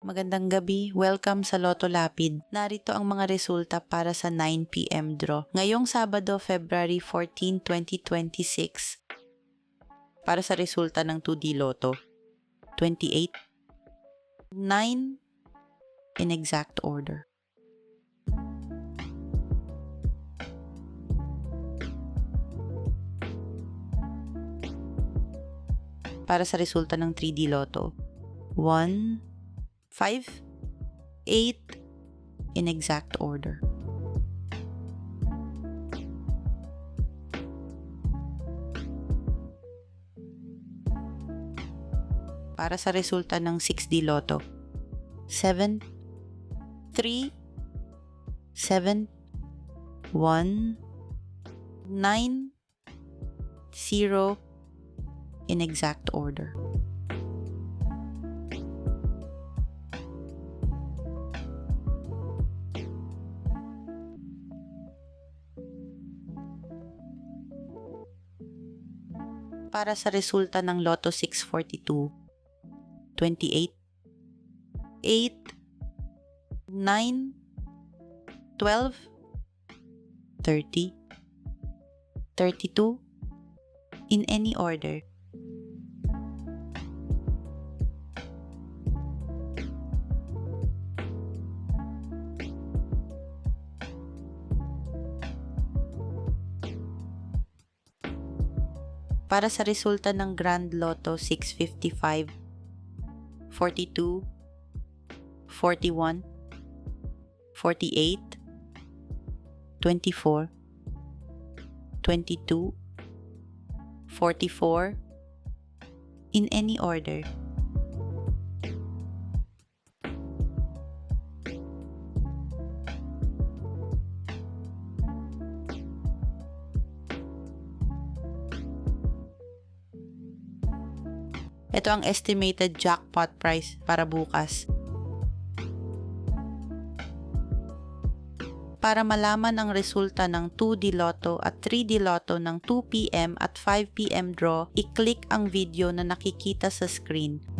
Magandang gabi. Welcome sa Lotto Lapid. Narito ang mga resulta para sa 9 p.m. draw. Ngayong Sabado, February 14, 2026. Para sa resulta ng 2D Lotto. 28, 9, in exact order. Para sa resulta ng 3D Lotto. 1, 5, 8, in exact order. Para sa resulta ng 6D Lotto. 7, 3, 7, 1, 9, 0, in exact order. Para sa resulta ng Lotto 642, 28, 8, 9, 12, 30, 32, in any order. Para sa resulta ng Grand Lotto 655, 42, 41, 48, 24, 22, 44, in any order. Ito ang estimated jackpot price para bukas. Para malaman ang resulta ng 2D Lotto at 3D Lotto ng 2 p.m. at 5 p.m. draw, i-click ang video na nakikita sa screen.